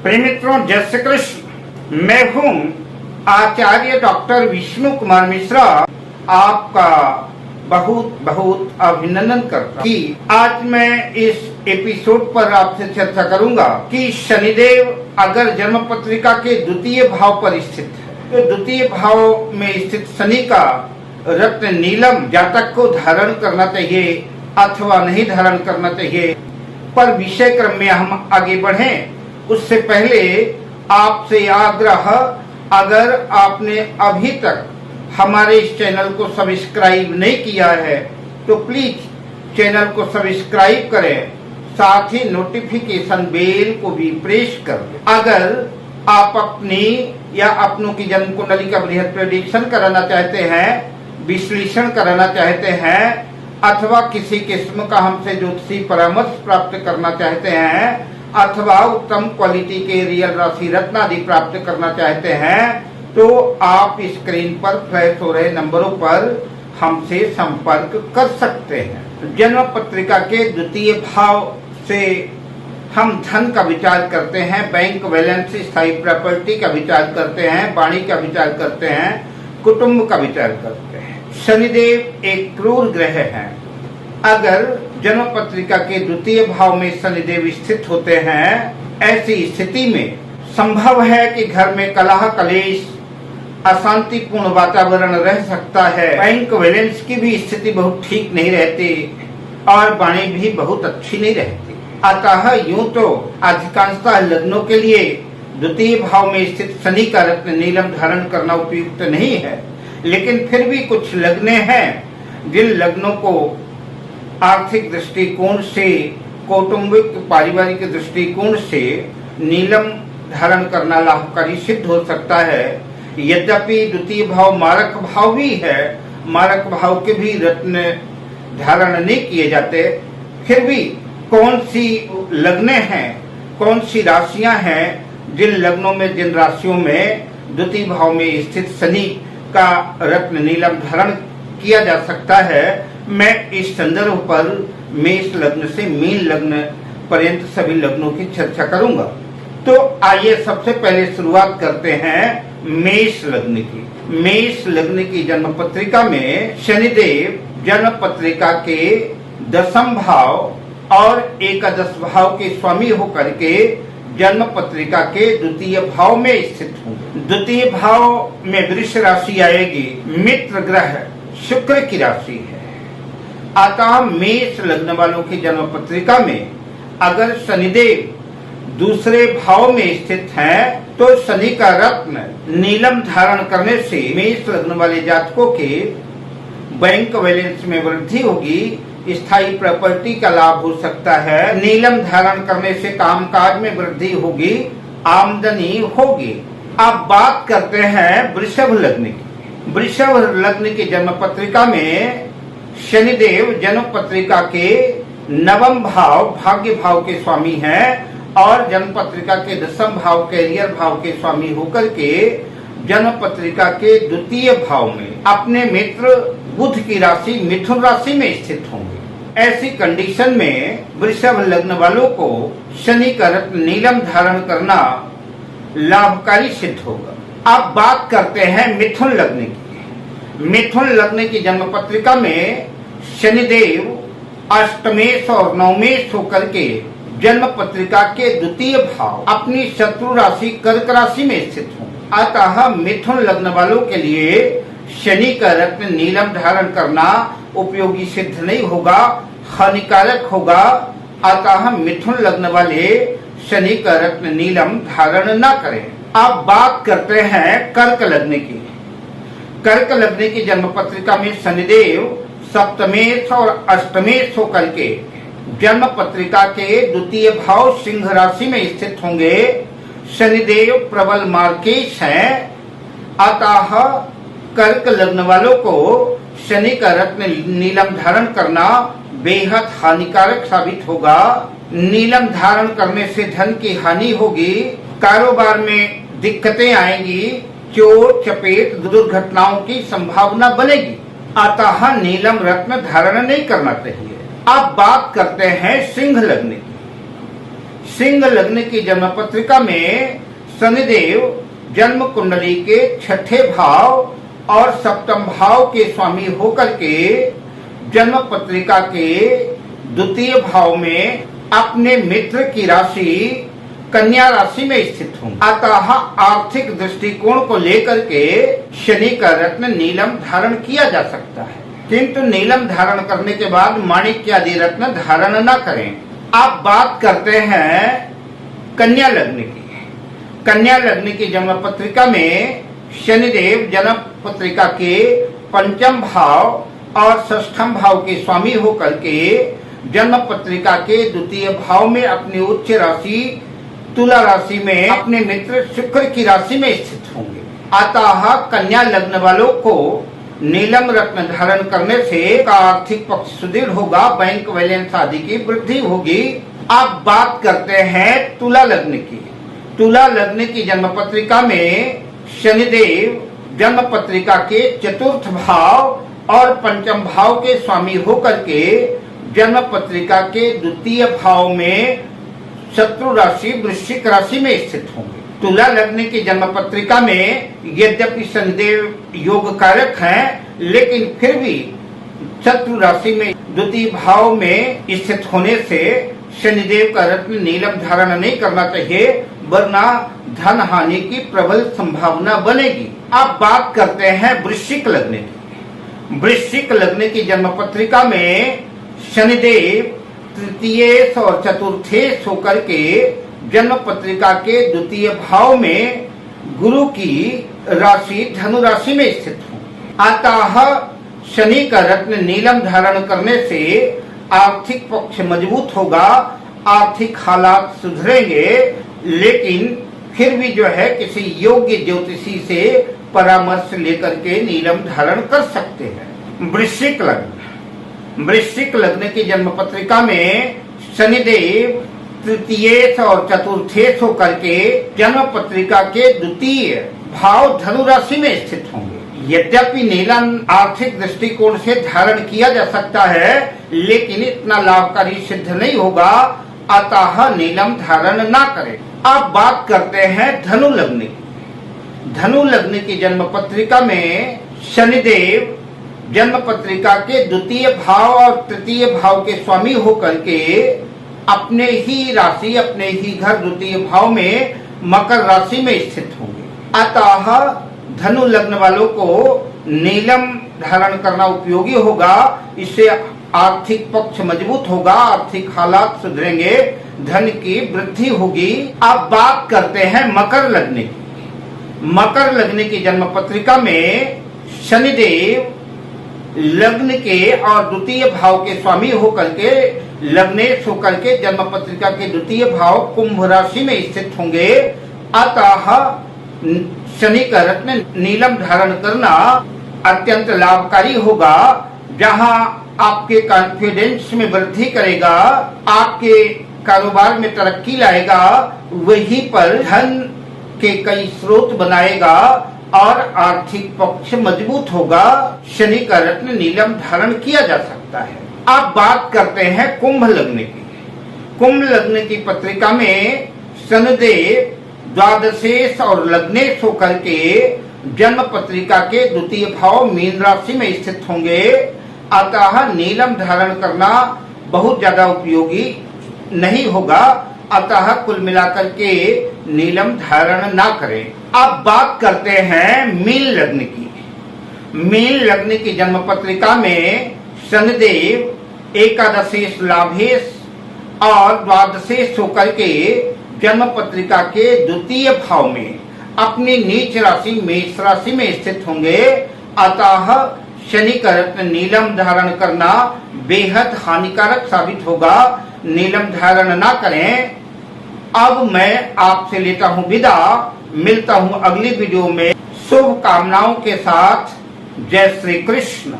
प्रिय मित्रों, जय श्री कृष्ण। मैं हूँ आचार्य डॉक्टर विष्णु कुमार मिश्रा। आपका बहुत बहुत अभिनंदन करता हूँ कि आज मैं इस एपिसोड पर आपसे चर्चा करूंगा कि शनिदेव अगर जन्म पत्रिका के द्वितीय भाव पर स्थित है तो द्वितीय भाव में स्थित शनि का रत्न नीलम जातक को धारण करना चाहिए अथवा नहीं धारण करना चाहिए। पर विषय क्रम में हम आगे बढ़ें उससे पहले आपसे आग्रह, अगर आपने अभी तक हमारे इस चैनल को सब्सक्राइब नहीं किया है तो प्लीज चैनल को सब्सक्राइब करें, साथ ही नोटिफिकेशन बेल को भी प्रेस कर दें। अगर आप अपनी या अपनों की जन्म कुंडली का बृहद प्रेडिक्शन कराना चाहते हैं, विश्लेषण कराना चाहते हैं अथवा किसी किस्म का हमसे ज्योतिषी परामर्श प्राप्त करना चाहते हैं अथवा उत्तम क्वालिटी के रियल राशि रत्न आदि प्राप्त करना चाहते हैं तो आप स्क्रीन पर फ्लैश हो रहे नंबरों पर हमसे संपर्क कर सकते हैं। जन्म पत्रिका के द्वितीय भाव से हम धन का विचार करते हैं, बैंक बैलेंस, स्थायी प्रॉपर्टी का विचार करते हैं, वाणी का विचार करते हैं, कुटुंब का विचार करते हैं। शनिदेव एक क्रूर ग्रह है। अगर जन्म पत्रिका के द्वितीय भाव में शनिदेव स्थित होते हैं, ऐसी स्थिति में संभव है कि घर में कलह कलेश, अशांतिपूर्ण वातावरण रह सकता है। बैंक बैलेंस की भी स्थिति बहुत ठीक नहीं रहती और वाणी भी बहुत अच्छी नहीं रहती। अतः यूं तो अधिकांशतः लग्नों के लिए द्वितीय भाव में स्थित शनि का रत्न नीलम धारण करना उपयुक्त नहीं है, लेकिन फिर भी कुछ लग्नें हैं जिन लग्नों को आर्थिक दृष्टिकोण से, कौटुंबिक पारिवारिक दृष्टिकोण से नीलम धारण करना लाभकारी सिद्ध हो सकता है। यद्यपि द्वितीय भाव मारक भाव भी है, मारक भाव के भी रत्न धारण नहीं किए जाते, फिर भी कौन सी लग्नें हैं, कौन सी राशियां हैं जिन लग्नों में, जिन राशियों में द्वितीय भाव में स्थित शनि का रत्न नीलम धारण किया जा सकता है, मैं इस संदर्भ पर मेष लग्न से मीन लग्न पर्यंत सभी लग्नों की चर्चा करूंगा। तो आइए सबसे पहले शुरुआत करते हैं मेष लग्न की। मेष लग्न की जन्म पत्रिका में शनिदेव जन्म पत्रिका के दशम भाव और एकादश भाव के स्वामी होकर के जन्म पत्रिका के द्वितीय भाव में स्थित होंगे। द्वितीय भाव में वृष राशि आएगी, मित्र ग्रह शुक्र की राशि है। अतः मेष लग्न वालों की जन्म पत्रिका में अगर शनिदेव दूसरे भाव में स्थित हैं तो शनि का रत्न नीलम धारण करने से मेष लग्न वाले जातकों के बैंक बैलेंस में वृद्धि होगी, स्थायी प्रॉपर्टी का लाभ हो सकता है, नीलम धारण करने से कामकाज में वृद्धि होगी, आमदनी होगी। अब बात करते हैं वृषभ लग्न की। वृषभ लग्न की जन्म पत्रिका में शनिदेव जन्म पत्रिका के नवम भाव भाग्य भाव के स्वामी हैं और जन्म पत्रिका के दशम भाव कैरियर भाव के स्वामी होकर के जन्म पत्रिका के द्वितीय भाव में अपने मित्र बुध की राशि मिथुन राशि में स्थित होंगे। ऐसी कंडीशन में वृषभ लग्न वालों को शनि का रत्न नीलम धारण करना लाभकारी सिद्ध होगा। अब बात करते हैं मिथुन लग्न की। मिथुन लग्न की जन्म पत्रिका में शनिदेव अष्टमेश और नवमेश होकर के जन्म पत्रिका के द्वितीय भाव अपनी शत्रु राशि कर्क राशि में स्थित हों। अतः मिथुन लग्न वालों के लिए शनि का रत्न नीलम धारण करना उपयोगी सिद्ध नहीं होगा, हानिकारक होगा। अतः मिथुन लग्न वाले शनि का रत्न नीलम धारण न करें। अब बात करते हैं कर्क लग्न की। कर्क लग्न की जन्म पत्रिका में शनिदेव सप्तमेश और अष्टमेश होकर के जन्म पत्रिका के द्वितीय भाव सिंह राशि में स्थित होंगे। शनिदेव प्रबल मार्केश हैं। अतः कर्क लग्न वालों को शनि का रत्न नीलम धारण करना बेहद हानिकारक साबित होगा। नीलम धारण करने से धन की हानि होगी, कारोबार में दिक्कतें आएंगी, चोट चपेट दुर्घटनाओं की संभावना बनेगी। अतः नीलम रत्न धारण नहीं करना चाहिए। अब बात करते हैं सिंह लग्न की। सिंह लग्न की जन्म पत्रिका में शनिदेव जन्म कुंडली के छठे भाव और सप्तम भाव के स्वामी होकर के जन्म पत्रिका के द्वितीय भाव में अपने मित्र की राशि कन्या राशि में स्थित हूँ। अतः आर्थिक दृष्टिकोण को लेकर के शनि का रत्न नीलम धारण किया जा सकता है, किंतु नीलम धारण करने के बाद माणिक्यादि रत्न धारण न करें। आप बात करते हैं कन्या लग्न की। कन्या लग्न की जन्म पत्रिका में शनिदेव जन्म पत्रिका के पंचम भाव और षष्ठम भाव के स्वामी होकर के जन्म पत्रिका के द्वितीय भाव में अपनी उच्च राशि तुला राशि में अपने मित्र शुक्र की राशि में स्थित होंगे। अतः कन्या लग्न वालों को नीलम रत्न धारण करने से आर्थिक पक्ष सुदृढ़ होगा, बैंक बैलेंस आदि की वृद्धि होगी। आप बात करते हैं तुला लग्न की। तुला लग्न की जन्म पत्रिका में शनिदेव जन्म पत्रिका के चतुर्थ भाव और पंचम भाव के स्वामी होकर के जन्म पत्रिका के द्वितीय भाव में शत्रु राशि वृश्चिक राशि में स्थित होंगे। तुला लग्न की जन्म पत्रिका में यद्यपि शनिदेव योग कारक हैं, लेकिन फिर भी शत्रु राशि में द्वितीय भाव में स्थित होने से शनिदेव का रत्न नीलम धारण नहीं करना चाहिए, वरना धन हानि की प्रबल संभावना बनेगी। अब बात करते हैं वृश्चिक लग्न की। वृश्चिक लग्न की जन्म पत्रिका में शनिदेव तृतीय और चतुर्थेश होकर के जन्म पत्रिका के द्वितीय भाव में गुरु की राशि धनु राशि में स्थित हो। अतः शनि का रत्न नीलम धारण करने से आर्थिक पक्ष मजबूत होगा, आर्थिक हालात सुधरेंगे, लेकिन फिर भी जो है किसी योग्य ज्योतिषी से परामर्श लेकर के नीलम धारण कर सकते हैं। वृश्चिक लग्न। वृश्चिक लग्न की जन्म पत्रिका में शनिदेव तृतीयेश और चतुर्थेश होकर के जन्म पत्रिका के द्वितीय भाव धनु राशि में स्थित होंगे। यद्यपि नीलम आर्थिक दृष्टिकोण से धारण किया जा सकता है, लेकिन इतना लाभकारी सिद्ध नहीं होगा, अतः नीलम धारण ना करें। अब बात करते हैं धनु लग्न की। धनु लग्न की जन्म पत्रिका में शनिदेव जन्म पत्रिका के द्वितीय भाव और तृतीय भाव के स्वामी होकर के अपने ही राशि अपने ही घर द्वितीय भाव में मकर राशि में स्थित होंगे। अतः धनु लग्न वालों को नीलम धारण करना उपयोगी होगा। इससे आर्थिक पक्ष मजबूत होगा, आर्थिक हालात सुधरेंगे, धन की वृद्धि होगी। अब बात करते हैं मकर लग्न की। मकर लग्न की जन्म पत्रिका में शनिदेव लग्न के और द्वितीय भाव के स्वामी होकर के लग्नेश होकर के जन्म पत्रिका के द्वितीय भाव कुंभ राशि में स्थित होंगे। अतः शनि का रत्न नीलम धारण करना अत्यंत लाभकारी होगा, जहां आपके कॉन्फिडेंस में वृद्धि करेगा, आपके कारोबार में तरक्की लाएगा, वहीं पर धन के कई स्रोत बनाएगा और आर्थिक पक्ष मजबूत होगा। शनि का रत्न नीलम धारण किया जा सकता है। अब बात करते हैं कुंभ लग्न की। कुंभ लग्न की पत्रिका में शनिदेव द्वादशेश और लग्नेश होकर के जन्म पत्रिका के द्वितीय भाव मीन राशि में स्थित होंगे। अतः नीलम धारण करना बहुत ज्यादा उपयोगी नहीं होगा, अतः कुल मिलाकर के नीलम धारण ना करें। अब बात करते हैं मीन लग्न की। मीन लग्न की जन्म पत्रिका में शनिदेव एकादशेश लाभेश और द्वादशेश होकर के जन्म पत्रिका के द्वितीय भाव में अपनी नीच राशि मेष राशि में स्थित होंगे। अतः शनि का रत्न नीलम धारण करना बेहद हानिकारक साबित होगा, नीलम धारण ना करें। अब मैं आपसे लेता हूँ विदा, मिलता हूँ अगली वीडियो में शुभ कामनाओं के साथ। जय श्री कृष्ण।